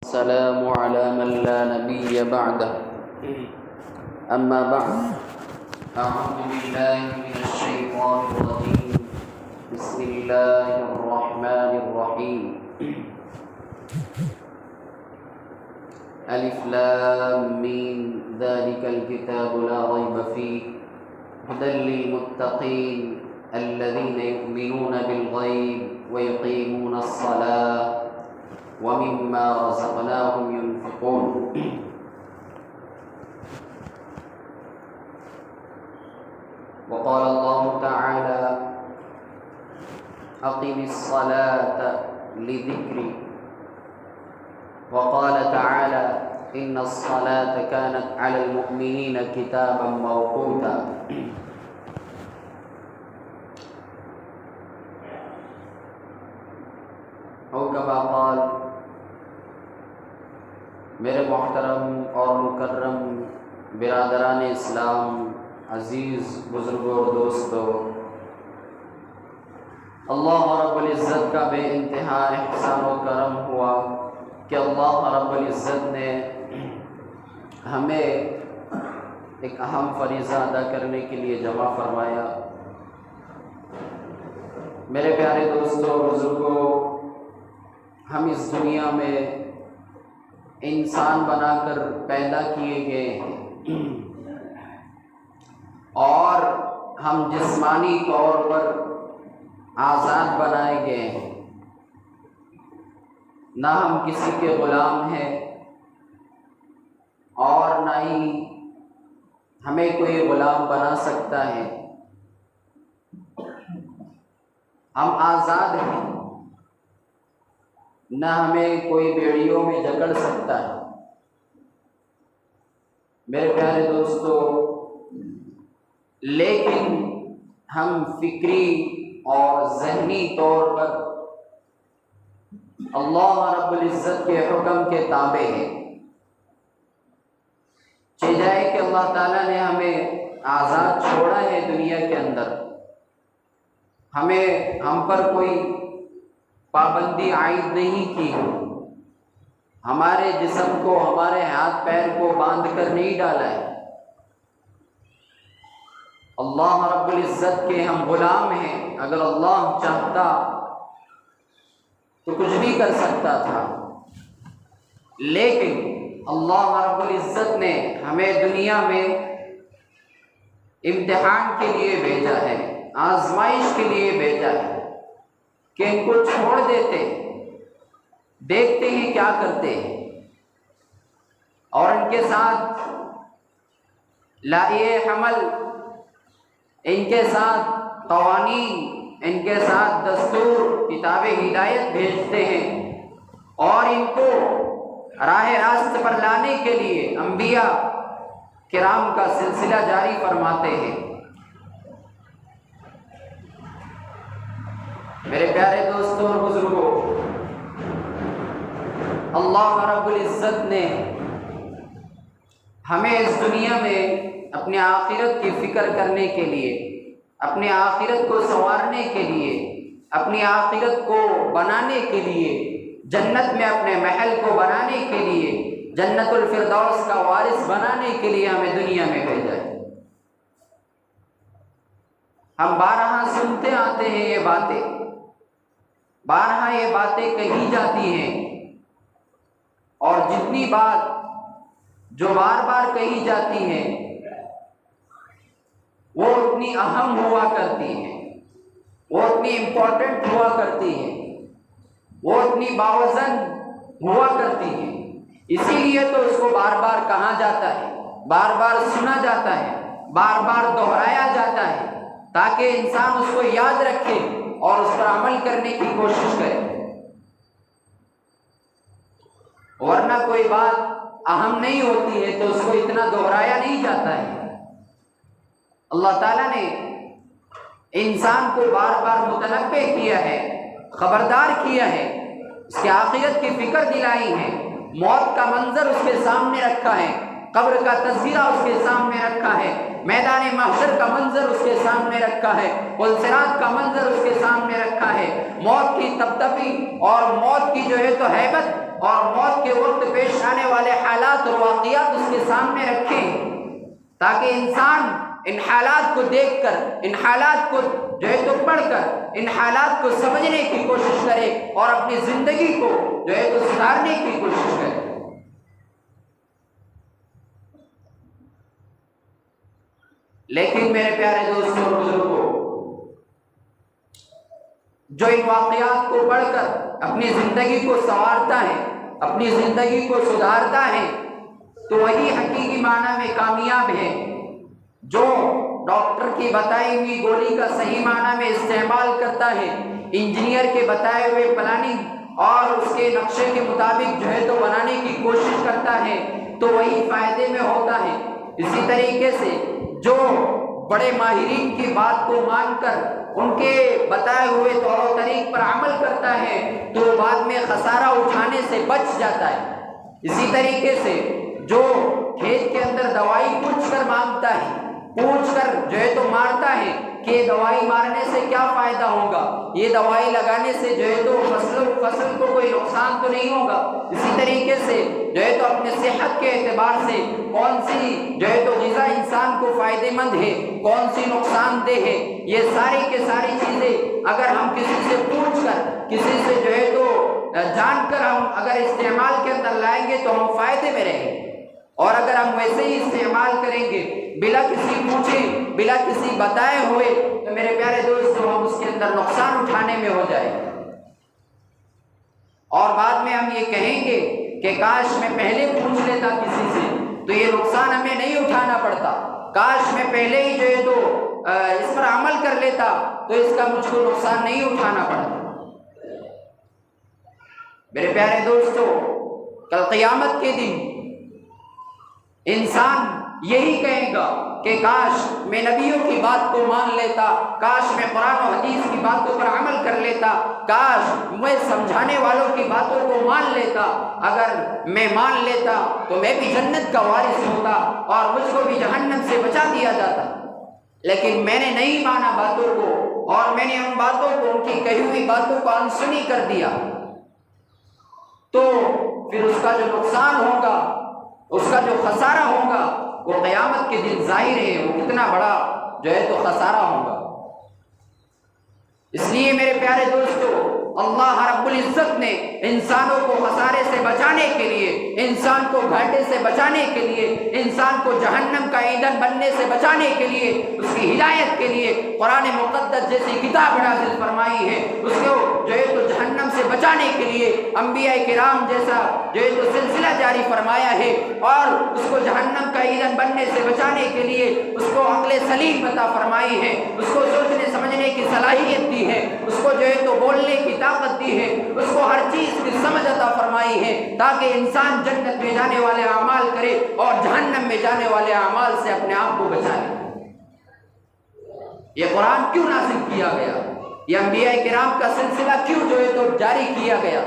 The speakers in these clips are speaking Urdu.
والسلام على من لا نبي بعده أما بعد أعوذ بالله من الشيطان الرجيم بسم الله الرحمن الرحيم ألف لام ميم ذلك الكتاب لا ريب فيه هدى للمتقين الذين يؤمنون بالغيب ويقيمون الصلاة ومما رزقناهم ينفقون. وقال الله تعالى أقم الصلاة لذكري. وقال تعالى إن الصلاة كانت على المؤمنين كتابا موقوتا. او كما قال. میرے محترم اور مکرم برادران اسلام، عزیز بزرگوں اور دوستوں، اللہ رب العزت کا بے انتہا احسان و کرم ہوا کہ اللہ رب العزت نے ہمیں ایک اہم فریضہ ادا کرنے کے لیے جمع فرمایا. میرے پیارے دوستوں اور بزرگوں، ہم اس دنیا میں انسان بنا کر پیدا کیے گئے ہیں اور ہم جسمانی طور پر آزاد بنائے گئے ہیں. نہ ہم کسی کے غلام ہیں اور نہ ہی ہمیں کوئی غلام بنا سکتا ہے. ہم آزاد ہیں، نہ ہمیں کوئی بیڑیوں میں جکڑ سکتا ہے. میرے پیارے دوستو، لیکن ہم فکری اور ذہنی طور پر اللہ رب العزت کے حکم کے تابع ہیں. جائے کہ اللہ تعالیٰ نے ہمیں آزاد چھوڑا ہے دنیا کے اندر، ہم پر کوئی پابندی عائد نہیں کی، ہمارے جسم کو، ہمارے ہاتھ پیر کو باندھ کر نہیں ڈالا ہے. اللہ رب العزت کے ہم غلام ہیں. اگر اللہ چاہتا تو کچھ بھی کر سکتا تھا، لیکن اللہ رب العزت نے ہمیں دنیا میں امتحان کے لیے بھیجا ہے، آزمائش کے لیے بھیجا ہے کہ ان کو چھوڑ دیتے، دیکھتے ہیں کیا کرتے ہیں، اور ان کے ساتھ لائحہ حمل، ان کے ساتھ قوانین، ان کے ساتھ دستور، کتاب ہدایت بھیجتے ہیں اور ان کو راہ راست پر لانے کے لیے انبیاء کرام کا سلسلہ جاری فرماتے ہیں. میرے پیارے دوستوں اور بزرگوں، اللہ رب العزت نے ہمیں اس دنیا میں اپنے آخرت کی فکر کرنے کے لیے، اپنے آخرت کو سنوارنے کے لیے، اپنی آخرت کو بنانے کے لیے، جنت میں اپنے محل کو بنانے کے لیے، جنت الفردوس کا وارث بنانے کے لیے ہمیں دنیا میں بھیجا ہے. ہم بارہا سنتے آتے ہیں یہ باتیں، بارہا یہ باتیں کہی جاتی ہیں، اور جتنی بات جو بار بار کہی جاتی ہے وہ اتنی اہم ہوا کرتی ہے، وہ اتنی امپورٹنٹ ہوا کرتی ہے، وہ اتنی باوزن ہوا کرتی ہے. اسی لیے تو اس کو بار بار کہا جاتا ہے، بار بار سنا جاتا ہے، بار بار دہرایا جاتا ہے، تاکہ انسان اس کو یاد رکھے اور اس پر عمل کرنے کی کوشش کرے. ورنہ کوئی بات اہم نہیں ہوتی ہے تو اس کو اتنا دہرایا نہیں جاتا ہے. اللہ تعالیٰ نے انسان کو بار بار متنبہ کیا ہے، خبردار کیا ہے، اس کے آخرت کی فکر دلائی ہے، موت کا منظر اس کے سامنے رکھا ہے، قبر کا تذکرہ اس کے سامنے رکھا ہے، میدان محشر کا منظر اس کے سامنے رکھا ہے، پل صراط کا منظر اس کے سامنے رکھا ہے، موت کی تپتپی اور موت کی جو ہے تو ہیبت اور موت کے وقت پیش آنے والے حالات اور واقعات اس کے سامنے رکھیں، تاکہ انسان ان حالات کو دیکھ کر، ان حالات کو جو ہے تو پڑھ کر، ان حالات کو سمجھنے کی کوشش کرے اور اپنی زندگی کو جو ہے تو سدھارنے کی کوشش کرے۔ لیکن میرے پیارے دوستوں اور بزرگوں، جو ان واقعات کو پڑھ کر اپنی زندگی کو سنوارتا ہے، اپنی زندگی کو سدھارتا ہے، تو وہی حقیقی معنی میں کامیاب ہے۔ جو ڈاکٹر کی بتائی ہوئی گولی کا صحیح معنی میں استعمال کرتا ہے، انجینئر کے بتائے ہوئے پلاننگ اور اس کے نقشے کے مطابق جو ہے تو بنانے کی کوشش کرتا ہے، تو وہی فائدے میں ہوتا ہے۔ اسی طریقے سے جو بڑے ماہرین کی بات کو مان کر ان کے بتائے ہوئے طور و طریق پر عمل کرتا ہے، تو بعد میں خسارہ اٹھانے سے بچ جاتا ہے۔ اسی طریقے سے جو کھیت کے اندر دوائی پوچھ کر مانگتا ہے، پوچھ کر جو ہے تو مارتا ہے کہ یہ دوائی مارنے سے کیا فائدہ ہوگا، یہ دوائی لگانے سے جو ہے تو فصل کو کوئی نقصان تو نہیں ہوگا، اسی طریقے سے جو ہے تو اپنے صحت کے اعتبار سے کون سی جو ہے تو غذا انسان کو فائدہ مند ہے، کون سی نقصان دہ ہے، یہ ساری کے ساری چیزیں اگر ہم کسی سے پوچھ کر، کسی سے جو ہے تو جان کر ہم اگر استعمال کے اندر لائیں گے تو ہم فائدے میں رہیں گے، اور اگر ہم ویسے ہی استعمال کریں گے بلا کسی پوچھے، بلا کسی بتائے ہوئے، تو میرے پیارے دوستو ہم اس کے اندر نقصان اٹھانے میں ہو جائے گا، اور بعد میں ہم یہ کہیں گے کہ کاش میں پہلے پوچھ لیتا کسی سے تو یہ نقصان ہمیں نہیں اٹھانا پڑتا، کاش میں پہلے ہی جو ہے تو اس پر عمل کر لیتا تو اس کا مجھ کو نقصان نہیں اٹھانا پڑتا۔ میرے پیارے دوستو، کل قیامت کے دن انسان یہی کہے گا کہ کاش میں نبیوں کی بات کو مان لیتا، کاش میں قرآن و حدیث کی باتوں پر عمل کر لیتا، کاش میں سمجھانے والوں کی باتوں کو مان لیتا، اگر میں مان لیتا تو میں بھی جنت کا وارث ہوتا اور مجھ کو بھی جہنم سے بچا دیا جاتا، لیکن میں نے نہیں مانا باتوں کو، اور میں نے ان باتوں کو، ان کی کہی ہوئی باتوں کو انسنی کر دیا، تو پھر اس کا جو نقصان ہوگا، اس کا جو خسارہ ہوگا، وہ قیامت کے دن ظاہر ہے وہ کتنا بڑا جو ہے تو خسارہ ہوگا۔ اس لیے میرے پیارے دوستو، اللہ رب العزت نے انسانوں کو خسارے سے بچانے کے لیے، انسان کو گھاٹے سے بچانے کے لیے، انسان کو جہنم کا ایندھن بننے سے بچانے کے لیے، اس کی ہدایت کے لیے قرآن مقدس جیسی کتاب نازل فرمائی ہے، اس کو جو ہے تو جہنم سے بچانے کے لیے انبیاء کرام جیسا جو ہے تو سلسلہ جاری فرمایا ہے، اور اس کو جہنم کا ایندھن بننے سے بچانے کے لیے اس کو عقل سلیم عطا فرمائی ہے، اس کو سوچنے سمجھنے کی صلاحیت دی ہے، اس کو جو ہے تو بولنے کی طاقت دی ہے، اس کو ہر چیز کی سمجھ عطا فرمائی ہے، تاکہ انسان جنت میں جانے والے اعمال کرے اور جہنم میں جانے والے اعمال سے اپنے آپ کو بچائے۔ یہ قرآن کیوں نازل کیا گیا؟ یہ انبیاء کرام کا سلسلہ کیوں جو ہے تو جاری کیا گیا؟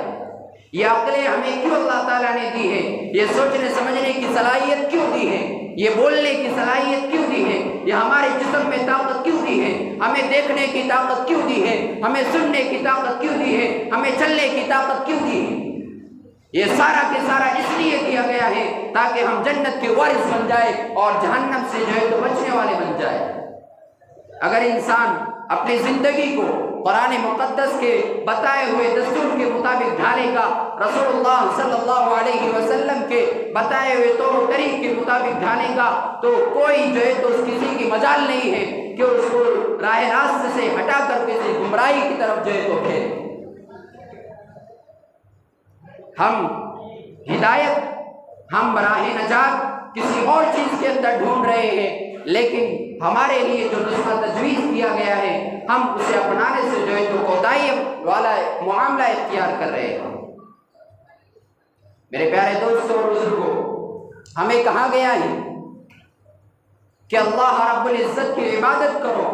یہ عقلیں ہمیں کیوں اللہ تعالیٰ نے دی ہے؟ یہ سوچنے سمجھنے کی صلاحیت کیوں دی ہے؟ یہ بولنے کی صلاحیت کیوں دی ہے؟ یہ ہمارے جسم میں طاقت کیوں دی ہے؟ ہمیں دیکھنے کی طاقت کیوں دی ہے؟ ہمیں سننے کی طاقت کیوں دی ہے؟ ہمیں چلنے کی طاقت کیوں دی ہے؟ یہ سارا کے سارا اس لیے دیا گیا ہے تاکہ ہم جنت کے وارث بن جائے اور جہنم سے جو ہے تو بچنے والے بن جائے۔ اگر انسان اپنی زندگی کو قرآن مقدس کے بتائے ہوئے دستور کے مطابق ڈھالے گا، رسول اللہ صلی اللہ علیہ وسلم کے بتائے ہوئے طور و طریق کے مطابق ڈھالے گا، تو کوئی جو ہے تو کسی کی مجال نہیں ہے کہ اس کو راہ راست سے ہٹا کر کسی گمراہی کی طرف جو ہے تو پھیرے۔ ہم ہدایت، ہم راہ نجات کسی اور چیز کے اندر ڈھونڈ رہے ہیں، لیکن ہمارے لیے جو نسخہ تجویز کیا گیا ہے ہم اسے اپنانے سے جو ہے تو کوتاہی والا معاملہ اختیار کر رہے ہیں۔ میرے پیارے دوستوں اور بزرگوں، ہمیں کہا گیا ہے کہ اللہ رب العزت کی عبادت کرو،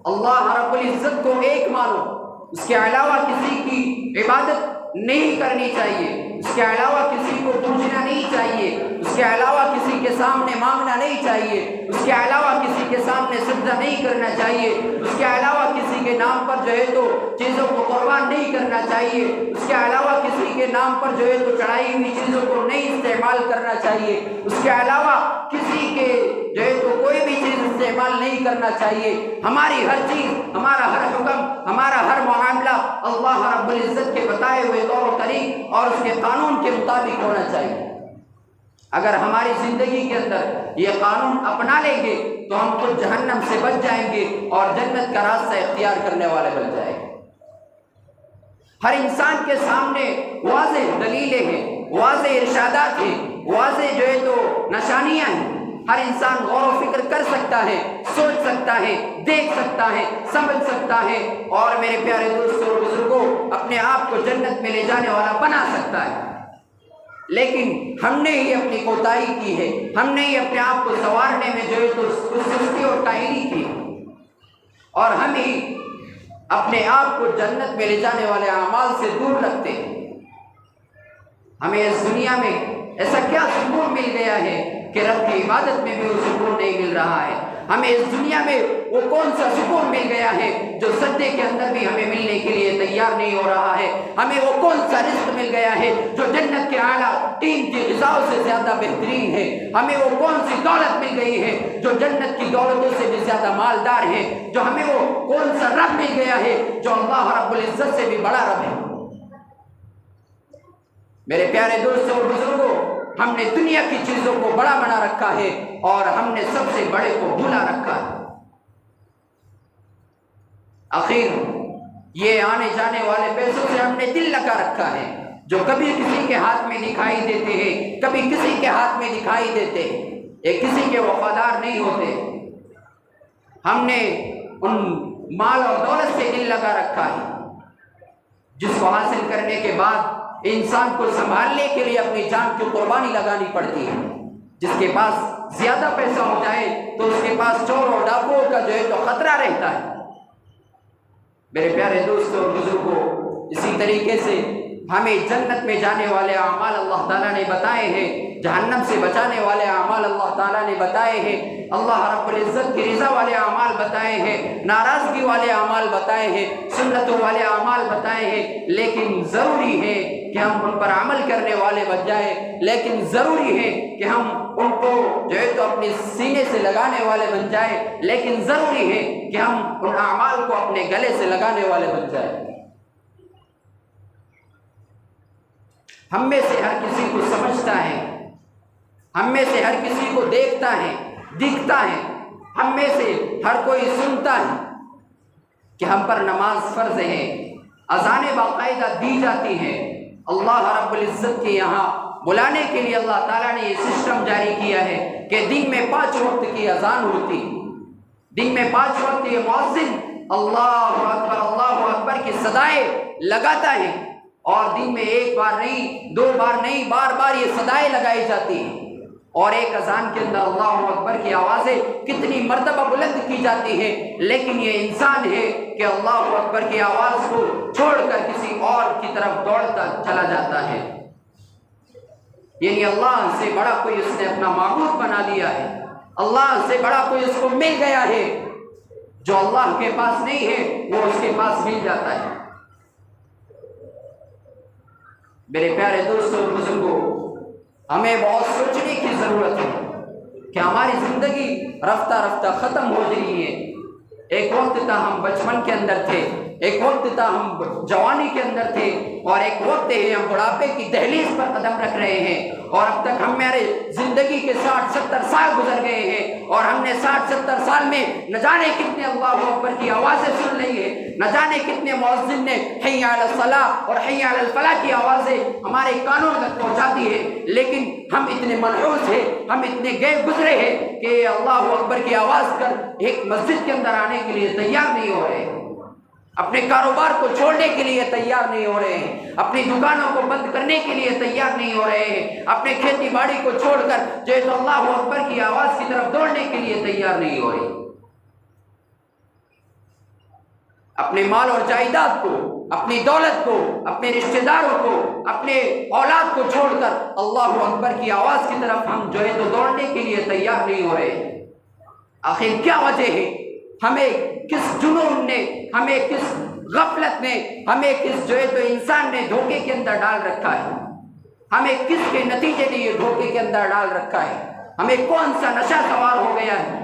اللہ رب العزت کو ایک مانو، اس کے علاوہ کسی کی عبادت نہیں کرنی چاہیے، اس کے علاوہ کسی کو پوجنا نہیں چاہیے، اس کے علاوہ کسی کے سامنے مانگنا نہیں چاہیے، اس کے علاوہ کسی کے سامنے سجدہ نہیں کرنا چاہیے، اس کے علاوہ کسی کے نام پر جو ہے تو چیزوں کو قربان نہیں کرنا چاہیے، اس کے علاوہ کسی کے نام پر جو ہے تو چڑھائی ہوئی چیزوں کو نہیں استعمال کرنا چاہیے، اس کے علاوہ کسی کے جو ہے تو کوئی بھی چیز استعمال نہیں کرنا چاہیے۔ ہماری ہر چیز، ہمارا ہر حکم، ہمارا ہر معاملہ اللہ رب العزت کے بتائے ہوئے طور و طریق اور اس کے قانون کے مطابق ہونا چاہیے۔ اگر ہماری زندگی کے اندر یہ قانون اپنا لیں گے تو ہم خود جہنم سے بچ جائیں گے اور جنت کا راستہ اختیار کرنے والے بن جائیں گے۔ ہر انسان کے سامنے واضح دلیلیں ہیں، واضح ارشادات ہیں، واضح جو ہے تو نشانیاں ہیں۔ ہر انسان غور و فکر کر سکتا ہے، سوچ سکتا ہے، دیکھ سکتا ہے، سمجھ سکتا ہے اور میرے پیارے دوستوں اور بزرگوں اپنے آپ کو جنت میں لے جانے والا بنا سکتا ہے۔ لیکن ہم نے ہی اپنی کوتاہی کی ہے، ہم نے ہی اپنے آپ کو سنوارنے میں جو ہے تو سستی اور کاہلی کی اور ہم ہی اپنے آپ کو جنت میں لے جانے والے اعمال سے دور رکھتے ہیں۔ ہمیں اس دنیا میں ایسا کیا سکون مل گیا ہے کہ رب کی عبادت میں بھی وہ سکون نہیں مل رہا ہے؟ ہمیں اس دنیا میں وہ کون سا سکون مل گیا ہے جو سجدے کے اندر بھی ہمیں ملنے کے لیے تیار نہیں ہو رہا ہے؟ ہمیں وہ کون سا رزق مل گیا ہے جو جنت کے اعلیٰ تین کی غذاؤں سے زیادہ بہترین ہے؟ ہمیں وہ کون سی دولت مل گئی ہے جو جنت کی دولتوں سے بھی زیادہ مالدار ہے؟ جو ہمیں وہ کون سا رب مل گیا ہے جو اللہ رب العزت سے بھی بڑا رب ہے؟ میرے پیارے دوستوں اور بزرگوں، ہم نے دنیا کی چیزوں کو بڑا بنا رکھا ہے اور ہم نے سب سے بڑے کو بھلا رکھا ہے۔ آخر یہ آنے جانے والے پیسوں سے ہم نے دل لگا رکھا ہے جو کبھی کسی کے ہاتھ میں دکھائی دیتے ہیں، کبھی کسی کے ہاتھ میں دکھائی دیتے ہیں، یہ کسی کے وفادار نہیں ہوتے۔ ہم نے ان مال اور دولت سے دل لگا رکھا ہے جس کو حاصل کرنے کے بعد انسان کو سنبھالنے کے لیے اپنی جان کی قربانی لگانی پڑتی ہے۔ جس کے پاس زیادہ پیسہ ہو جائے تو اس کے پاس چور اور ڈاکوؤں کا جو ہے تو خطرہ رہتا ہے۔ میرے پیارے دوستوں اور بزرگوں، اسی طریقے سے ہمیں جنت میں جانے والے اعمال اللہ تعالیٰ نے بتائے ہیں، جہنم سے بچانے والے اعمال اللہ تعالیٰ نے بتائے ہیں، اللہ رب العزت کی رضا والے اعمال بتائے ہیں، ناراضگی والے اعمال بتائے ہیں، سنتوں والے اعمال بتائے ہیں۔ لیکن ضروری ہے کہ ہم ان پر عمل کرنے والے بن جائیں، لیکن ضروری ہے کہ ہم ان کو جو ہے تو اپنے سینے سے لگانے والے بن جائیں، لیکن ضروری ہے کہ ہم ان اعمال کو اپنے گلے سے لگانے والے بن جائیں۔ ہم میں سے ہر کسی کو سمجھتا ہے، ہم میں سے ہر کسی کو دیکھتا ہے، دکھتا ہے، ہم میں سے ہر کوئی سنتا ہے کہ ہم پر نماز فرض ہے، اذانیں باقاعدہ دی جاتی ہیں۔ اللہ رب العزت کے یہاں بلانے کے لیے اللہ تعالیٰ نے یہ سسٹم جاری کیا ہے کہ دن میں 5 وقت کی اذان ہوتی، دن میں 5 وقت یہ مؤذن اللہ اکبر کی صدائیں لگاتا ہے اور دن میں ایک بار نہیں، 2 بار نہیں، بار بار یہ صدائیں لگائی جاتی ہیں۔ اور ایک اذان کے اندر اللہ اکبر کی آوازیں کتنی مرتبہ بلند کی جاتی ہیں، لیکن یہ انسان ہے کہ اللہ اکبر کی آواز کو چھوڑ کر کسی اور کی طرف دوڑتا چلا جاتا ہے۔ یعنی اللہ سے بڑا کوئی اس نے اپنا معبود بنا لیا ہے، اللہ سے بڑا کوئی اس کو مل گیا ہے، جو اللہ کے پاس نہیں ہے وہ اس کے پاس مل جاتا ہے۔ میرے پیارے دوستوں اور بزرگوں، ہمیں بہت سوچنے کی ضرورت ہے کہ ہماری زندگی رفتہ رفتہ ختم ہو رہی ہے۔ ایک وقت تھا ہم بچپن کے اندر تھے، ایک وقت تھا ہم جوانی کے اندر تھے، اور ایک وقت ہے ہم بڑھاپے کی دہلیز پر قدم رکھ رہے ہیں، اور اب تک ہمارے زندگی کے 60-70 سال گزر گئے ہیں، اور ہم نے 60-70 سال میں نہ جانے کتنے اللہ اکبر کی آوازیں سن لی ہیں، نہ جانے کتنے مؤذن نے حی علی الصلاۃ اور حی علی الفلاح کی آوازیں ہمارے کانوں تک پہنچا دی ہے، لیکن ہم اتنے منحوس ہیں، ہم اتنے گئے گزرے ہیں کہ اللہ اکبر کی آواز کر ایک مسجد کے اندر آنے کے لیے تیار نہیں ہو رہے، اپنے کاروبار کو چھوڑنے کے لیے تیار نہیں ہو رہے ہیں، اپنی دکانوں کو بند کرنے کے لیے تیار نہیں ہو رہے ہیں، اپنے کھیتی باڑی کو چھوڑ کر جو ہے تو اللہ اکبر کی آواز کی طرف دوڑنے کے لیے تیار نہیں ہو رہے۔ اپنے مال اور جائیداد کو، اپنی دولت کو، اپنے رشتہ داروں کو، اپنے اولاد کو چھوڑ کر اللہ اکبر کی آواز کی طرف ہم جو ہے تو دوڑنے کے لیے تیار نہیں ہو رہے؟ آخر کیا وجہ ہے؟ ہمیں کس جنون نے، ہمیں کس غفلت نے، ہمیں کس جو ہے تو انسان نے دھوکے کے اندر ڈال رکھا ہے؟ ہمیں کس کے نتیجے نے یہ دھوکے کے اندر ڈال رکھا ہے؟ ہمیں کون سا نشہ سوار ہو گیا ہے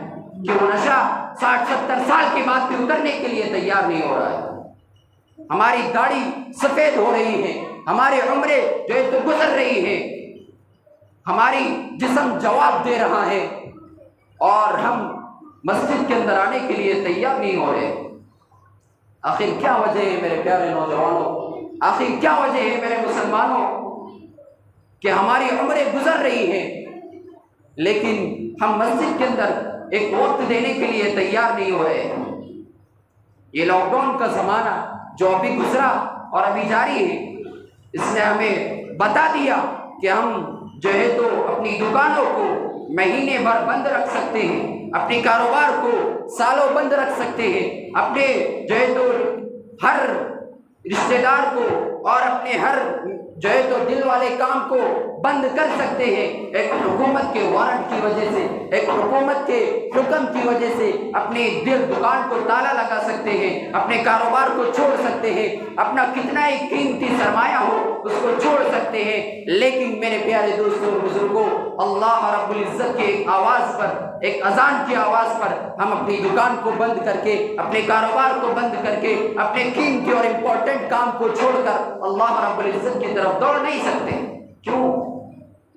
کہ وہ نشہ 60-70 سال کے بعد بھی اترنے کے لیے تیار نہیں ہو رہا ہے؟ ہماری داڑھی سفید ہو رہی ہے، ہماری عمریں جو ہے تو گزر رہی ہے، ہماری جسم جواب دے رہا ہے، اور ہم مسجد کے اندر آنے کے لیے تیار نہیں ہو رہے۔ آخر کیا وجہ ہے میرے پیارے نوجوانوں؟ آخر کیا وجہ ہے میرے مسلمانوں کہ ہماری عمریں گزر رہی ہیں لیکن ہم مسجد کے اندر ایک وقت دینے کے لیے تیار نہیں ہو رہے؟ یہ لاک ڈاؤن کا زمانہ جو ابھی گزرا اور ابھی جاری ہے، اس نے ہمیں بتا دیا کہ ہم جو ہے تو اپنی دکانوں کو مہینے بھر بند رکھ سکتے ہیں، اپنے کاروبار کو سالوں بند رکھ سکتے ہیں، اپنے جو ہے تو ہر رشتہ دار کو اور اپنے ہر جو ہے تو دل والے کام کو بند کر سکتے ہیں۔ ایک حکومت کے وارنٹ کی وجہ سے، ایک حکومت کے حکم کی وجہ سے اپنی دکان کو تالا لگا سکتے ہیں، اپنے کاروبار کو چھوڑ سکتے ہیں، اپنا کتنا ہی قیمتی سرمایہ ہو اس کو چھوڑ سکتے ہیں۔ لیکن میرے پیارے دوستوں اور بزرگوں، اللہ رب العزت کے ایک آواز پر، ایک اذان کی آواز پر ہم اپنی دکان کو بند کر کے، اپنے کاروبار کو بند کر کے، اپنے قیمتی اور امپورٹنٹ کام کو چھوڑ کر اللہ رب العزت کی طرف دوڑ نہیں سکتے۔ کیوں؟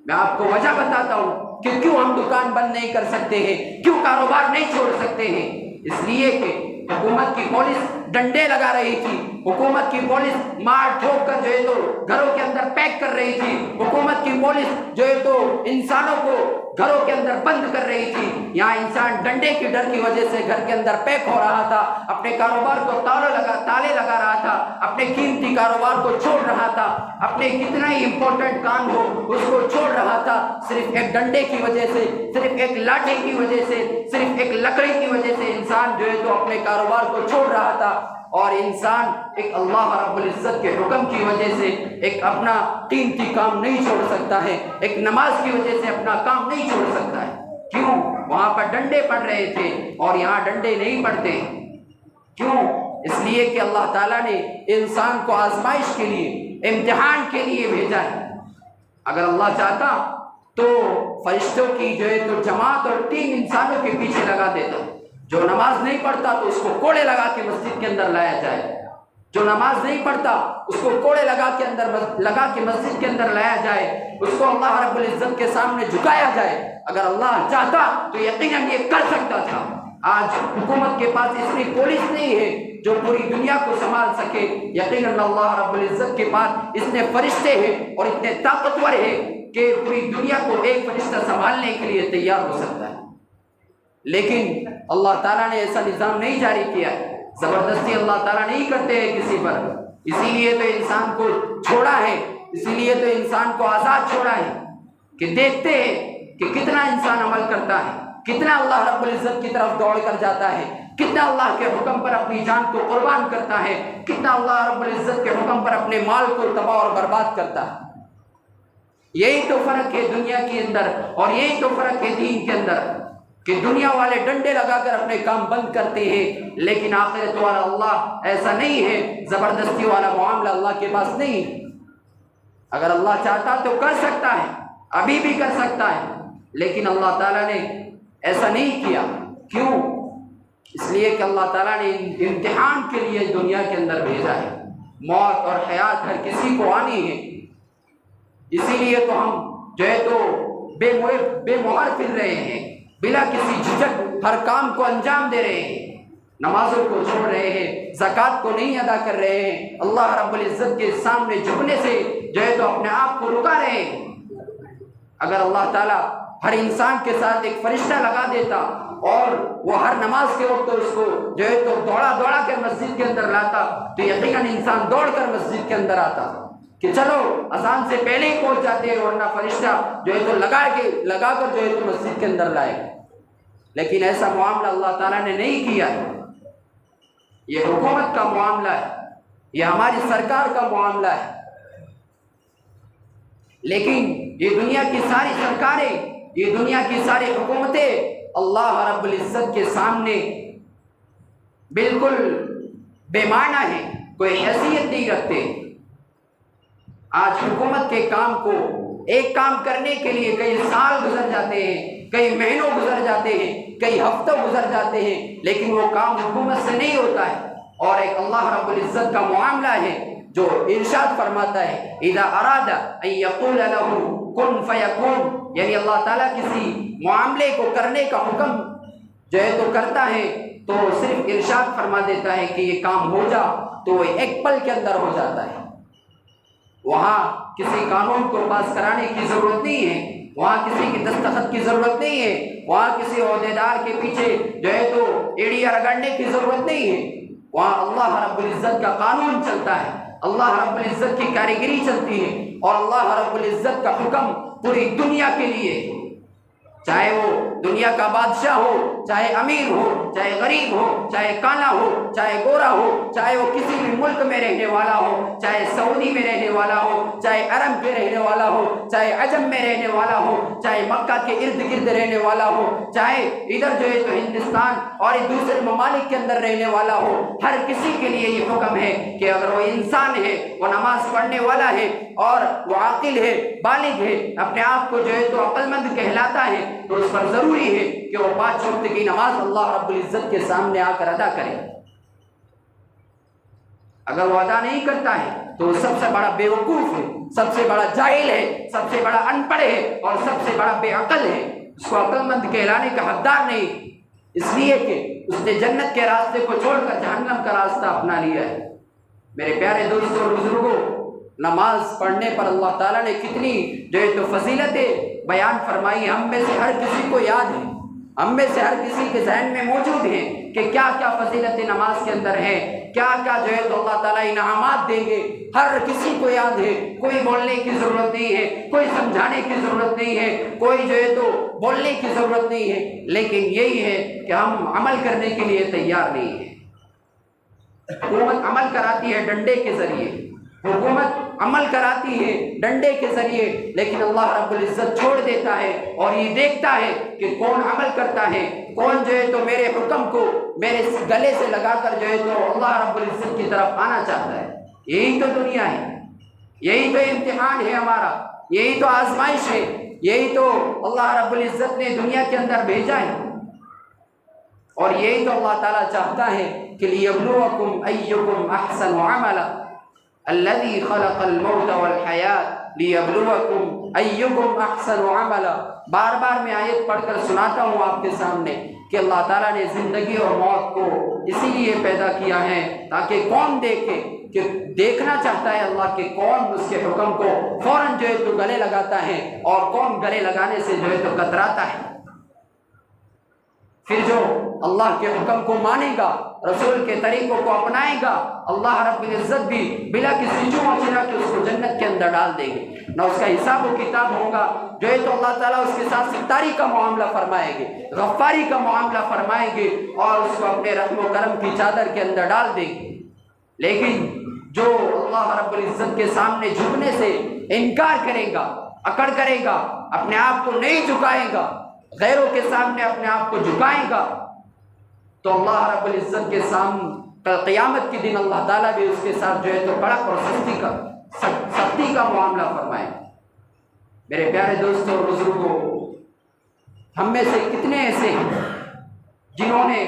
میں آپ کو وجہ بتاتا ہوں کہ کیوں ہم دکان بند نہیں کر سکتے ہیں، کیوں کاروبار نہیں چھوڑ سکتے ہیں۔ اس لیے کہ حکومت کی پولیس ڈنڈے لگا رہی تھی، حکومت کی پولیس مار ٹھوک کر جو ہے تو گھروں کے اندر پیک کر رہی تھی، حکومت کی پولیس جو ہے تو انسانوں کو گھروں کے اندر بند کر رہی تھی۔ یہاں انسان ڈنڈے کے ڈر کی وجہ سے گھر کے اندر پیک ہو رہا تھا، اپنے کاروبار کو تالے لگا رہا تھا، اپنے قیمتی کاروبار کو چھوڑ رہا تھا، اپنے کتنا ہی امپورٹنٹ کام ہو اس کو چھوڑ رہا تھا، صرف ایک ڈنڈے کی وجہ سے، صرف ایک لاٹھی کی وجہ سے، صرف ایک لکڑی کی وجہ سے انسان جو ہے تو اپنے کاروبار کو چھوڑ رہا تھا۔ اور انسان ایک اللہ رب العزت کے حکم کی وجہ سے ایک اپنا قیمتی کام نہیں چھوڑ سکتا ہے، ایک نماز کی وجہ سے اپنا کام نہیں چھوڑ سکتا ہے۔ کیوں؟ وہاں پر ڈنڈے پڑ رہے تھے اور یہاں ڈنڈے نہیں پڑتے۔ کیوں؟ اس لیے کہ اللہ تعالیٰ نے انسان کو آزمائش کے لیے، امتحان کے لیے بھیجا ہے۔ اگر اللہ چاہتا تو فرشتوں کی جو ہے تو جماعت اور ٹیم انسانوں کے پیچھے لگا دیتا، جو نماز نہیں پڑھتا تو اس کو کوڑے لگا کے مسجد کے اندر لایا جائے، جو نماز نہیں پڑھتا اس کو کوڑے لگا کے مسجد کے اندر لایا جائے، اس کو اللہ رب العزت کے سامنے جھکایا جائے۔ اگر اللہ چاہتا تو یقیناً یہ کر سکتا تھا۔ آج حکومت کے پاس اتنی پولیس نہیں ہے جو پوری دنیا کو سنبھال سکے، یقیناً اللہ رب العزت کے پاس اتنے فرشتے ہیں اور اتنے طاقتور ہیں کہ پوری دنیا کو ایک فرشتہ سنبھالنے کے لیے تیار ہو سکتا ہے۔ لیکن اللہ تعالیٰ نے ایسا نظام نہیں جاری کیا ہے، زبردستی اللہ تعالیٰ نہیں کرتے ہیں کسی پر۔ اسی لیے تو انسان کو چھوڑا ہے، اسی لیے تو انسان کو آزاد چھوڑا ہے کہ دیکھتے ہیں کہ کتنا انسان عمل کرتا ہے، کتنا اللہ رب العزت کی طرف دوڑ کر جاتا ہے، کتنا اللہ کے حکم پر اپنی جان کو قربان کرتا ہے، کتنا اللہ رب العزت کے حکم پر اپنے مال کو تباہ اور برباد کرتا ہے۔ یہی تو فرق ہے دنیا کے اندر، اور یہی تو فرق ہے دین کے اندر، کہ دنیا والے ڈنڈے لگا کر اپنے کام بند کرتے ہیں، لیکن آخرت والا اللہ ایسا نہیں ہے، زبردستی والا معاملہ اللہ کے پاس نہیں ہے۔ اگر اللہ چاہتا تو کر سکتا ہے، ابھی بھی کر سکتا ہے، لیکن اللہ تعالیٰ نے ایسا نہیں کیا۔ کیوں؟ اس لیے کہ اللہ تعالیٰ نے امتحان کے لیے دنیا کے اندر بھیجا ہے۔ موت اور حیات ہر کسی کو آنی ہے، اسی لیے تو ہم جو ہے تو بے مہر پھر رہے ہیں، بلا کسی جھجک ہر کام کو انجام دے رہے ہیں، نمازوں کو چھوڑ رہے ہیں، زکوٰۃ کو نہیں ادا کر رہے ہیں، اللہ رب العزت کے سامنے جھکنے سے جو ہے تو اپنے آپ کو رکا رہے ہیں۔ اگر اللہ تعالیٰ ہر انسان کے ساتھ ایک فرشتہ لگا دیتا اور وہ ہر نماز کے وقت اس کو جو ہے تو دوڑا کر مسجد کے اندر لاتا تو یقیناً انسان دوڑ کر مسجد کے اندر آتا کہ چلو اذان سے پہلے ہی پہنچ جاتے ہیں، ورنہ فرشتہ جو ہے تو لگا کر جو ہے تو مسجد کے اندر لائے۔ لیکن ایسا معاملہ اللہ تعالیٰ نے نہیں کیا ہے۔ یہ حکومت کا معاملہ ہے، یہ ہماری سرکار کا معاملہ ہے، لیکن یہ دنیا کی ساری سرکاریں، یہ دنیا کی ساری حکومتیں اللہ رب العزت کے سامنے بالکل بے معنی ہیں، کوئی حیثیت نہیں رکھتے۔ آج حکومت کے کام کو، ایک کام کرنے کے لیے کئی سال گزر جاتے ہیں، کئی مہینوں گزر جاتے ہیں، کئی ہفتوں گزر جاتے ہیں، لیکن وہ کام حکومت سے نہیں ہوتا ہے۔ اور ایک اللہ رب العزت کا معاملہ ہے جو ارشاد فرماتا ہے اذا اراد ان یقول له کن فیکون، یعنی اللہ تعالیٰ کسی معاملے کو کرنے کا حکم جو ہے تو کرتا ہے تو صرف ارشاد فرما دیتا ہے کہ یہ کام ہو جا، تو وہ ایک پل کے اندر ہو جاتا ہے۔ وہاں کسی قانون کو پاس کرانے کی ضرورت نہیں ہے، وہاں کسی کی دستخط کی ضرورت نہیں ہے، وہاں کسی عہدیدار کے پیچھے جو ہے تو ایڑیاں رگڑنے کی ضرورت نہیں ہے، وہاں اللہ رب العزت کا قانون چلتا ہے، اللہ رب العزت کی کاریگری چلتی ہے، اور اللہ رب العزت کا حکم پوری دنیا کے لیے، چاہے وہ دنیا کا بادشاہ ہو، چاہے امیر ہو، چاہے غریب ہو، چاہے کالا ہو، چاہے گورا ہو، چاہے وہ کسی بھی ملک میں رہنے والا ہو، چاہے سعودی میں رہنے والا ہو، چاہے عرب میں رہنے والا ہو، چاہے عجم میں رہنے والا ہو، چاہے مکہ کے ارد گرد رہنے والا ہو، چاہے ادھر جو ہے تو ہندوستان اور دوسرے ممالک کے اندر رہنے والا ہو، ہر کسی کے لیے یہ حکم ہے کہ اگر وہ انسان ہے، وہ نماز پڑھنے والا ہے اور وہ عاقل ہے، بالغ ہے، اپنے آپ کو جو ہے تو عقل مند کہلاتا ہے، تو اس پر ضروری ہے کہ وہ 5 وقت کی نماز اللہ رب العزت کے سامنے آ کر ادا کرے۔ اگر وہ ادا نہیں کرتا ہے تو وہ سب سے بڑا بیوقوف ہے، سب سے بڑا جاہل ہے، سب سے بڑا ان پڑھ ہے، اور سب سے بڑا بے عقل ہے، اس کو عقل مند کہلانے کا حقدار نہیں، اس لیے کہ اس نے جنت کے راستے کو چھوڑ کر جہنم کا راستہ اپنا لیا ہے۔ میرے پیارے دوستوں اور بزرگوں، نماز پڑھنے پر اللہ تعالیٰ نے کتنی جو ہے تو فضیلتیں بیان فرمائی، ہم میں سے ہر کسی کو یاد ہے، ہم میں سے ہر کسی کے ذہن میں موجود ہیں کہ کیا کیا فضیلتیں نماز کے اندر ہیں، کیا کیا جو ہے تو اللہ تعالیٰ انعامات دیں گے، ہر کسی کو یاد ہے، کوئی بولنے کی ضرورت نہیں ہے، کوئی سمجھانے کی ضرورت نہیں ہے، کوئی جو ہے تو بولنے کی ضرورت نہیں ہے، لیکن یہی ہے کہ ہم عمل کرنے کے لیے تیار نہیں ہیں۔ حکومت عمل کراتی ہے ڈنڈے کے ذریعے، حکومت عمل کراتی ہے ڈنڈے کے ذریعے، لیکن اللہ رب العزت چھوڑ دیتا ہے اور یہ دیکھتا ہے کہ کون عمل کرتا ہے، کون جو ہے تو میرے حکم کو میرے گلے سے لگا کر جو ہے تو اللہ رب العزت کی طرف آنا چاہتا ہے۔ یہی تو دنیا ہے، یہی تو امتحان ہے ہمارا، یہی تو آزمائش ہے، یہی تو اللہ رب العزت نے دنیا کے اندر بھیجا ہے، اور یہی تو اللہ تعالیٰ چاہتا ہے کہ لِيَبْلُوَكُمْ أَيُّكُمْ أَحْسَنُ عَمَلًا الذي خلق الموت والحیات لیبلوکم ایکم احسن عملا۔ بار بار میں آیت پڑھ کر سناتا ہوں آپ کے سامنے کہ اللہ تعالیٰ نے زندگی اور موت کو اسی لیے پیدا کیا ہے تاکہ کون دیکھے، کہ دیکھنا چاہتا ہے اللہ کہ کون اس کے حکم کو فوراً جو ہے تو گلے لگاتا ہے اور کون گلے لگانے سے جو ہے تو کتراتا ہے۔ پھر جو اللہ کے حکم کو مانے گا، رسول کے طریقوں کو اپنائے گا، اللہ رب العزت بھی بلا کسی چوم چرا کے اس کو جنت کے اندر ڈال دیں گے، نہ اس کا حساب و کتاب ہوگا، جو ہے تو اللہ تعالیٰ اس کے ساتھ ستاری کا معاملہ فرمائیں گے، غفاری کا معاملہ فرمائیں گے، اور اس کو اپنے رحم و کرم کی چادر کے اندر ڈال دیں گے۔ لیکن جو اللہ رب العزت کے سامنے جھکنے سے انکار کرے گا، اکڑ کرے گا، اپنے آپ کو نہیں جھکائے گا، غیروں کے سامنے اپنے آپ کو جھکائے گا، تو اللہ رب العزت کے سامنے قیامت کے دن اللہ تعالیٰ بھی اس کے ساتھ جو ہے تو کڑک اور سختی کا معاملہ فرمائے۔ میرے پیارے دوستوں اور بزرگوں، ہم میں سے کتنے ایسے ہیں جنہوں نے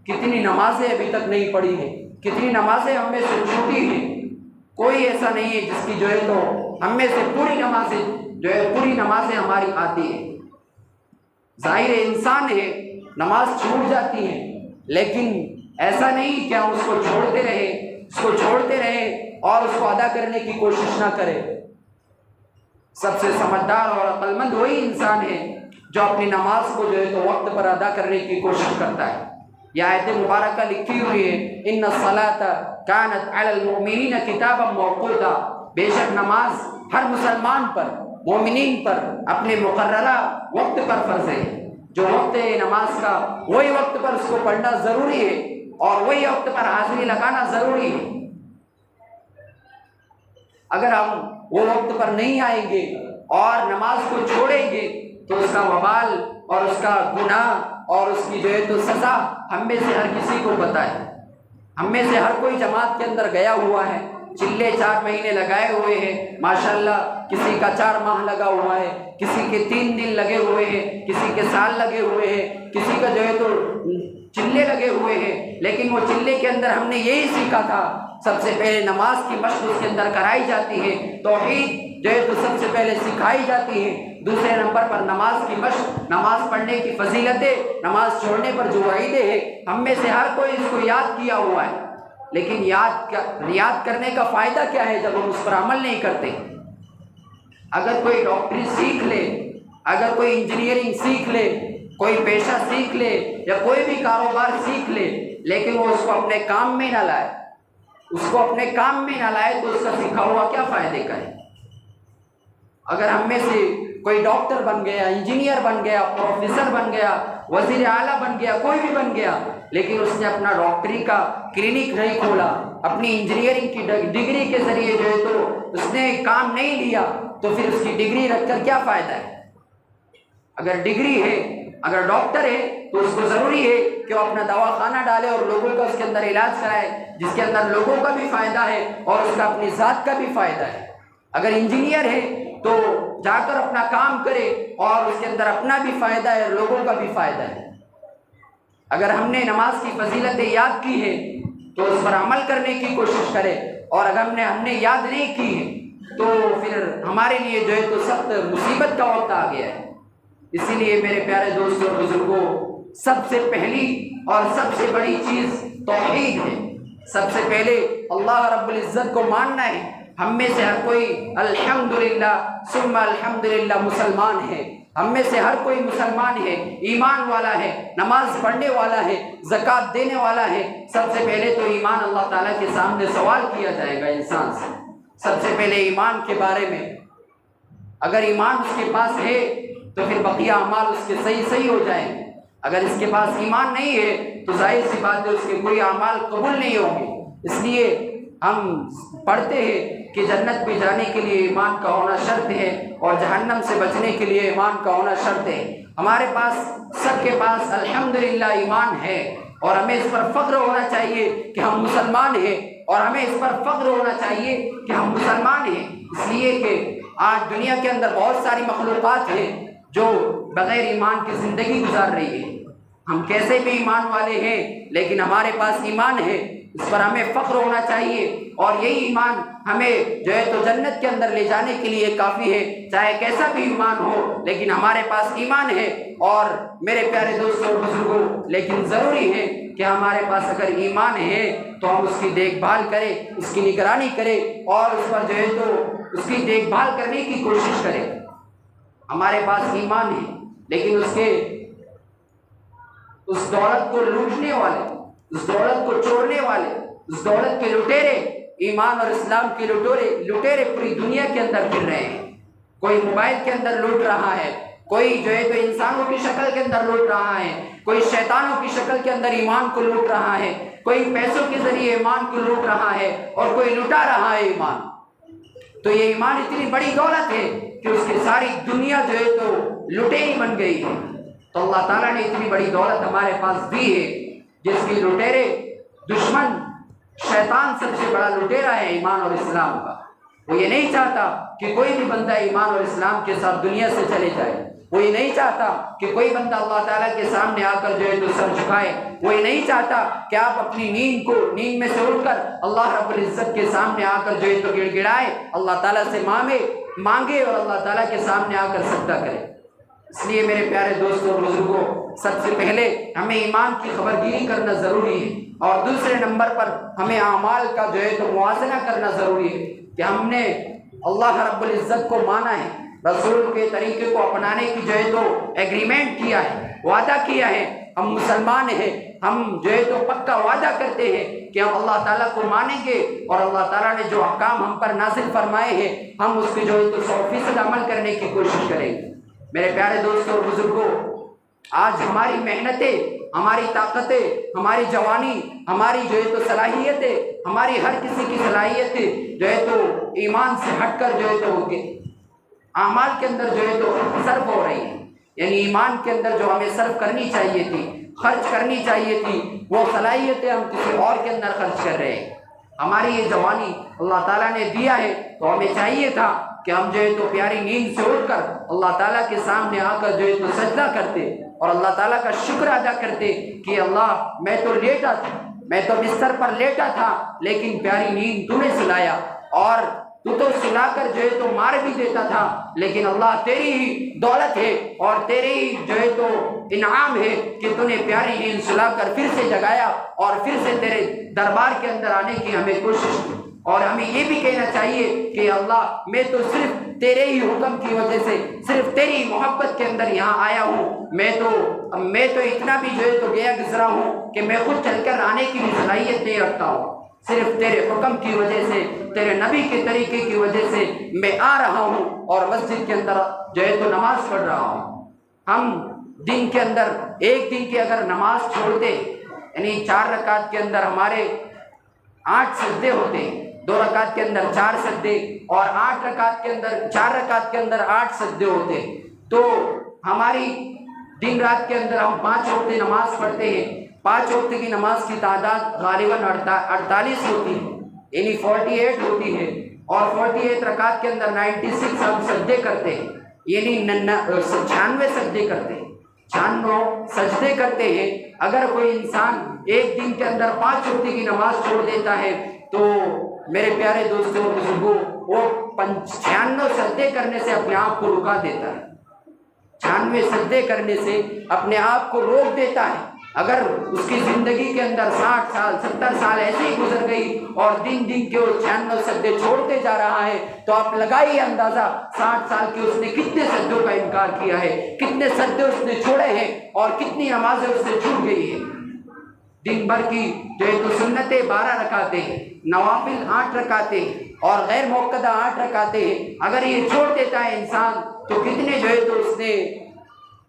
کتنی نمازیں ابھی تک نہیں پڑھی ہیں، کتنی نمازیں ہم میں سے چھوٹی ہیں، کوئی ایسا نہیں ہے جس کی جو ہے تو ہم میں سے پوری نمازیں ہماری آتی ہیں۔ ظاہر انسان ہے، نماز چھوٹ جاتی ہے، لیکن ایسا نہیں کہ ہم اس کو چھوڑتے رہیں اور اس کو ادا کرنے کی کوشش نہ کریں۔ سب سے سمجھدار اور عقل مند وہی انسان ہے جو اپنی نماز کو جو ہے تو وقت پر ادا کرنے کی کوشش کرتا ہے۔ یہ آیت مبارکہ لکھی ہوئی ہے ان الصلاۃ کانت علی المؤمنین کتابا موقوتا، بے شک نماز ہر مسلمان پر، مومنین پر اپنے مقررہ وقت پر فرض ہے۔ جو وقت ہے نماز کا وہی وقت پر اس کو پڑھنا ضروری ہے، اور وہی وقت پر حاضری لگانا ضروری ہے۔ اگر ہم وہ وقت پر نہیں آئیں گے اور نماز کو چھوڑیں گے تو اس کا وبال اور اس کا گناہ اور اس کی جو ہے تو سزا ہم میں سے ہر کسی کو پتہ ہے۔ ہم میں سے ہر کوئی جماعت کے اندر گیا ہوا ہے، چلے 4 مہینے لگائے ہوئے ہیں، ماشاءاللہ کسی کا 4 ماہ لگا ہوا ہے، کسی کے 3 دن لگے ہوئے ہیں، کسی کے سال لگے ہوئے ہیں، کسی کا جو ہے تو چلے لگے ہوئے ہیں۔ لیکن وہ چلے کے اندر ہم نے یہی سیکھا تھا، سب سے پہلے نماز کی مشق اس کے اندر کرائی جاتی ہے، توحید جو ہے تو سب سے پہلے سکھائی جاتی ہے، دوسرے نمبر پر نماز کی مشق، نماز پڑھنے کی فضیلتیں، نماز چھوڑنے پر جو وعیدیں ہیں، ہم میں سے ہر کوئی اس کو یاد کیا ہوا ہے۔ لیکن یاد کرنے کا فائدہ کیا ہے جب ہم اس پر عمل نہیں کرتے؟ اگر کوئی ڈاکٹری سیکھ لے، اگر کوئی انجینئرنگ سیکھ لے، کوئی پیشہ سیکھ لے یا کوئی بھی کاروبار سیکھ لے، لیکن وہ اس کو اپنے کام میں نہ لائے، تو اس کا سیکھا ہوا کیا فائدے کا ہے؟ اگر ہم میں سے کوئی ڈاکٹر بن گیا، انجینئر بن گیا، پروفیسر بن گیا، وزیر اعلیٰ بن گیا، کوئی بھی بن گیا، لیکن اس نے اپنا ڈاکٹری کا کلینک نہیں کھولا، اپنی انجینئرنگ کی ڈگری کے ذریعے جو ہے تو اس نے کام نہیں لیا، تو پھر اس کی ڈگری رکھ کر کیا فائدہ ہے؟ اگر ڈگری ہے، اگر ڈاکٹر ہے تو اس کو ضروری ہے کہ وہ اپنا دواخانہ ڈالے اور لوگوں کا اس کے اندر علاج کرائے، جس کے اندر لوگوں کا بھی فائدہ ہے اور اس کا اپنی ذات کا بھی فائدہ ہے۔ اگر انجینئر ہے تو جا کر اپنا کام کرے اور اس کے اندر اپنا بھی فائدہ ہے اور لوگوں کا بھی فائدہ ہے۔ اگر ہم نے نماز کی فضیلتیں یاد کی ہے تو اس پر عمل کرنے کی کوشش کرے، اور اگر ہم نے یاد نہیں کی ہے تو پھر ہمارے لیے جو ہے تو سخت مصیبت کا وقت آ گیا ہے۔ اسی لیے میرے پیارے دوستوں اور بزرگوں، سب سے پہلی اور سب سے بڑی چیز توحید ہے۔ سب سے پہلے اللہ رب العزت کو ماننا ہے۔ ہم میں سے ہر کوئی الحمدللہ ثم الحمدللہ مسلمان ہے، ہم میں سے ہر کوئی مسلمان ہے، ایمان والا ہے، نماز پڑھنے والا ہے، زکوٰۃ دینے والا ہے۔ سب سے پہلے تو ایمان اللہ تعالیٰ کے سامنے سوال کیا جائے گا انسان سے، سب سے پہلے ایمان کے بارے میں۔ اگر ایمان اس کے پاس ہے تو پھر بقیہ اعمال اس کے صحیح ہو جائیں گے۔ اگر اس کے پاس ایمان نہیں ہے تو ظاہر سی بات ہے اس کے کوئی اعمال قبول نہیں ہوں گے۔ اس لیے ہم پڑھتے ہیں کہ جنت میں جانے کے لیے ایمان کا ہونا شرط ہے اور جہنم سے بچنے کے لیے ایمان کا ہونا شرط ہے۔ ہمارے پاس سب کے پاس الحمدللہ ایمان ہے، اور ہمیں اس پر فخر ہونا چاہیے کہ ہم مسلمان ہیں، اور ہمیں اس پر فخر ہونا چاہیے کہ ہم مسلمان ہیں۔ اس لیے کہ آج دنیا کے اندر بہت ساری مخلوقات ہیں جو بغیر ایمان کی زندگی گزار رہی ہے۔ ہم کیسے بھی ایمان والے ہیں لیکن ہمارے پاس ایمان ہے، اس پر ہمیں فخر ہونا چاہیے، اور یہی ایمان ہمیں جو ہے تو جنت کے اندر لے جانے کے لیے کافی ہے۔ چاہے کیسا بھی ایمان ہو لیکن ہمارے پاس ایمان ہے۔ اور میرے پیارے دوستوں اور بزرگوں، لیکن ضروری ہے کہ ہمارے پاس اگر ایمان ہے تو ہم اس کی دیکھ بھال کریں، اس کی نگرانی کریں، اور اس پر جو ہے تو اس کی دیکھ بھال کرنے کی کوشش کریں۔ ہمارے پاس ایمان ہے لیکن اس دولت کو لوٹنے والے، اس دولت کو چورنے والے، اس دولت کے لٹیرے، ایمان اور اسلام کے لٹیرے پوری دنیا کے اندر پھر رہے ہیں۔ کوئی موبائل کے اندر لوٹ رہا ہے، کوئی جو ہے تو انسانوں کی شکل کے اندر لوٹ رہا ہے، کوئی شیطانوں کی شکل کے اندر ایمان کو لوٹ رہا ہے، کوئی پیسوں کے ذریعے ایمان کو لوٹ رہا ہے، اور کوئی لٹا رہا ہے ایمان۔ تو یہ ایمان اتنی بڑی دولت ہے کہ اس کی ساری دنیا جو ہے تو لٹیری بن گئی ہے۔ تو اللہ تعالیٰ نے اتنی بڑی دولت ہمارے پاس دی ہے، جس کی لٹیرے دشمن شیطان سب سے بڑا لٹیرا ہے ایمان اور اسلام کا۔ وہ یہ نہیں چاہتا کہ کوئی بھی بندہ ایمان اور اسلام کے ساتھ دنیا سے چلے جائے، وہ یہ نہیں چاہتا کہ کوئی بندہ اللہ تعالیٰ کے سامنے آ کر جو ہے تو سر جھکائے، وہ یہ نہیں چاہتا کہ آپ اپنی نیند میں سے اٹھ کر اللہ رب العزت کے سامنے آ کر جو ہے تو گڑ گڑائے، اللہ تعالیٰ سے مانگے اور اللہ تعالیٰ کے سامنے آ کر سجدہ کرے۔ اس لیے میرے پیارے دوستوں اور بزرگوں، سب سے پہلے ہمیں ایمان کی خبرگیری کرنا ضروری ہے، اور دوسرے نمبر پر ہمیں اعمال کا جو ہے تو موازنہ کرنا ضروری ہے کہ ہم نے اللہ رب العزت کو مانا ہے، رسول کے طریقے کو اپنانے کی جو ہے تو ایگریمنٹ کیا ہے، وعدہ کیا ہے۔ ہم مسلمان ہیں، ہم جو ہے تو پکا وعدہ کرتے ہیں کہ ہم اللہ تعالیٰ کو مانیں گے، اور اللہ تعالیٰ نے جو احکام ہم پر نازل فرمائے ہیں ہم اس کے جو ہے تو 100% عمل کرنے کی کوشش کریں گے۔ میرے پیارے دوستوں اور بزرگوں، آج ہماری محنتیں ہماری طاقتیں، ہماری جوانی، ہماری جو ہے تو صلاحیتیں، ہماری ہر کسی کی صلاحیتیں جو ہے تو ایمان سے ہٹ کر جو ہے تو اعمال کے اندر جو ہے تو صرف ہو رہی ہے. یعنی ایمان کے اندر جو ہمیں صرف کرنی چاہیے تھی، خرچ کرنی چاہیے تھی، وہ صلاحیتیں ہم کسی اور کے اندر خرچ کر رہے ہیں. ہماری یہ جوانی اللہ تعالیٰ نے دیا ہے تو ہمیں چاہیے تھا کہ ہم جو ہے تو پیاری نیند سے اٹھ کر اللہ تعالیٰ کے سامنے آ کر جو ہے تو سجدہ کرتے اور اللہ تعالیٰ کا شکر ادا کرتے کہ اللہ میں تو لیٹا تھا، میں تو بستر پر لیٹا تھا، لیکن پیاری نیند تو نے سلایا، اور تو سلا کر جو ہے تو مار بھی دیتا تھا، لیکن اللہ تیری ہی دولت ہے اور تیرے ہی جو ہے تو انعام ہے کہ تو نے پیاری نیند سلا کر پھر سے جگایا اور پھر سے تیرے دربار کے اندر آنے کی ہمیں کوشش کی. اور ہمیں یہ بھی کہنا چاہیے کہ اللہ میں تو صرف تیرے ہی حکم کی وجہ سے، صرف تیری محبت کے اندر یہاں آیا ہوں. میں تو اتنا بھی جو ہے تو گیا گزرا ہوں کہ میں خود چل کر آنے کی بھی صلاحیت نہیں رکھتا ہوں. صرف تیرے حکم کی وجہ سے، تیرے نبی کے طریقے کی وجہ سے میں آ رہا ہوں اور مسجد کے اندر جو ہے تو نماز پڑھ رہا ہوں. ہم دن کے اندر ایک دن کی اگر نماز چھوڑتے، یعنی 4 رکعت کے اندر ہمارے 8 سجدے ہوتے، 2 رکعت کے اندر 4 سجدے اور 8 رکعت کے اندر 4 رکعت کے اندر 8 سجدے ہوتے، تو ہماری دن رات کے اندر ہم 5 وقت نماز پڑھتے ہیں. 5 وقت کی نماز کی تعداد غالباً 48 ہوتی ہے، یعنی 48 ہوتی ہے، اور 48 رکعت کے اندر 96 ہم سجدے کرتے ہیں، یعنی 96 سجدے کرتے ہیں، 96 سجدے کرتے ہیں. اگر کوئی انسان ایک دن کے اندر 5 وقت کی نماز چھوڑ دیتا ہے تو میرے پیارے دوستوں بزرگوں، وہ 96 سجدے کرنے سے اپنے آپ کو رکا دیتا ہے، 96 سجدے کرنے سے اپنے آپ کو روک دیتا ہے. اگر اس کی زندگی کے اندر 60 سال 70 سال ایسے ہی گزر گئی اور دن کے وہ 96 سجدے چھوڑتے جا رہا ہے، تو آپ لگائیے اندازہ 60 سال کے اس نے کتنے سجدوں کا انکار کیا ہے، کتنے سجدے اس نے چھوڑے ہیں اور کتنی نمازیں اس سے چھوٹ گئی ہیں. دن بھر کی جو ہے تو سنتیں 12 رکعتیں، نوافل 8 رکعتیں اور غیر موقدہ 8 رکعتیں، اگر یہ چھوڑ دیتا ہے انسان تو کتنے جو ہے تو اس نے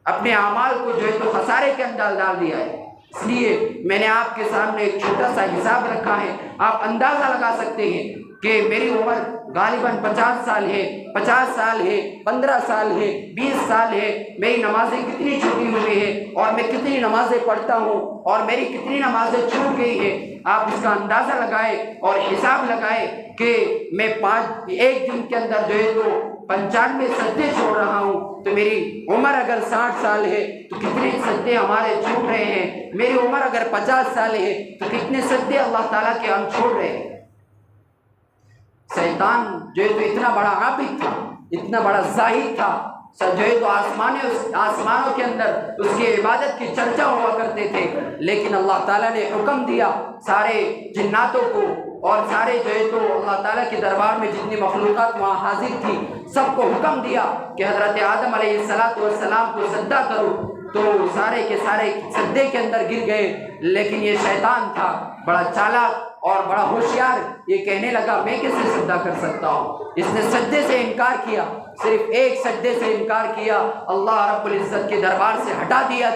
اپنے اعمال کو جو ہے تو خسارے کے اندر ڈال دیا ہے. اس لیے میں نے آپ کے سامنے ایک چھوٹا سا حساب رکھا ہے. آپ اندازہ لگا سکتے ہیں کہ میری عمر غالباً 50 سال ہے، 50 سال ہے، 15 سال ہے، 20 سال ہے. میری نمازیں کتنی چھوٹی ہوئی ہیں اور میں کتنی نمازیں پڑھتا ہوں اور میری کتنی نمازیں چھوٹ گئی ہیں. آپ اس کا اندازہ لگائے اور حساب لگائے کہ میں ایک دن کے اندر جو ہے تو 95 سجدے چھوڑ رہا ہوں، تو میری عمر اگر 60 سال ہے تو کتنے سجدے ہمارے چھوٹ رہے ہیں. میری عمر اگر 50 سال ہے تو کتنے سجدے اللہ تعالیٰ کے ہم چھوڑ رہے ہیں. شیطان جو ہے تو اتنا بڑا عابد تھا، اتنا بڑا زاہد تھا، جو ہے تو آسمانوں کے اندر اس کی عبادت کی چرچا ہوا کرتے تھے، لیکن اللہ تعالیٰ نے حکم دیا سارے جناتوں کو اور سارے جو ہے تو اللہ تعالیٰ کے دربار میں جتنی مخلوقات وہاں حاضر تھی سب کو حکم دیا کہ حضرت آدم علیہ السلام کو سجدہ کرو، تو سارے کے سارے سجدے کے اندر گر گئے. لیکن یہ شیطان تھا بڑا چالاک اور بڑا ہوشیار، یہ کہنے لگا میں کیسے سجدہ کر سکتا ہوں. اس نے سجدے سے انکار کیا، صرف ایک سجدے سے انکار کیا. اللہ رب العزت کے دربار سے ہٹا دیا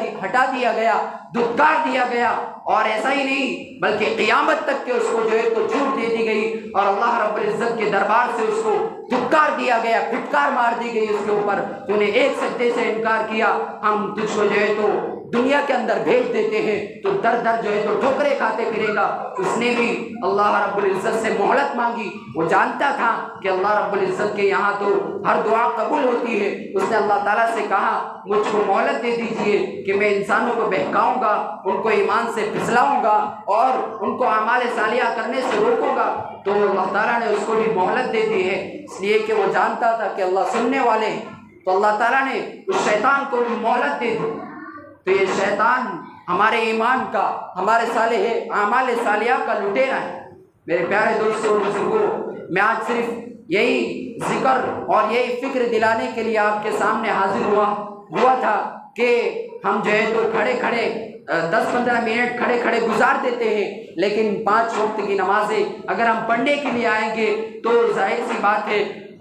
گیا، دھتکار دیا گیا. اور ایسا ہی نہیں بلکہ قیامت تک کے اس کو جو ہے تو چھوٹ دے دی گئی اور اللہ رب العزت کے دربار سے اس کو دھتکار دیا گیا، پھٹکار مار دی گئی اس کے اوپر. تو نے ایک سجدے سے انکار کیا، ہم تجھ کو جو ہے تو دنیا کے اندر بھیج دیتے ہیں تو در در جو ہے تو ٹھوکریں کھاتے پھرے گا. اس نے بھی اللہ رب العزت سے مہلت مانگی. وہ جانتا تھا کہ اللہ رب العزت کے یہاں تو ہر دعا قبول ہوتی ہے. اس نے اللہ تعالیٰ سے کہا مجھ کو مہلت دے دیجئے کہ میں انسانوں کو بہکاؤں گا، ان کو ایمان سے پھسلاؤں گا اور ان کو اعمال صالحہ کرنے سے روکوں گا. تو اللہ تعالیٰ نے اس کو بھی مہلت دے دی ہے، اس لیے کہ وہ جانتا تھا کہ اللہ سننے والے ہیں. تو اللہ تعالیٰ نے اس شیطان کو بھی مہلت دے دی. تو یہ شیطان ہمارے ایمان کا، ہمارے صالح اعمال صالحہ کا لٹیرا ہے. میرے پیارے دوستوں اور بزرگوں، میں آج صرف یہی ذکر اور یہی فکر دلانے کے لیے آپ کے سامنے حاضر ہوا تھا کہ ہم جو ہے تو کھڑے 10-15 منٹ کھڑے گزار دیتے ہیں، لیکن 5 وقت کی نمازیں اگر ہم پڑھنے کے لیے آئیں گے تو ظاہر سی بات ہے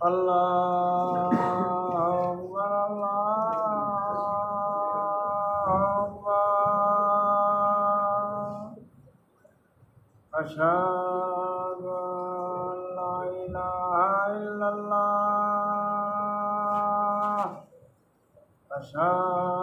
اللہ اکبر اشہد ان لا الہ الا اللہ اشہد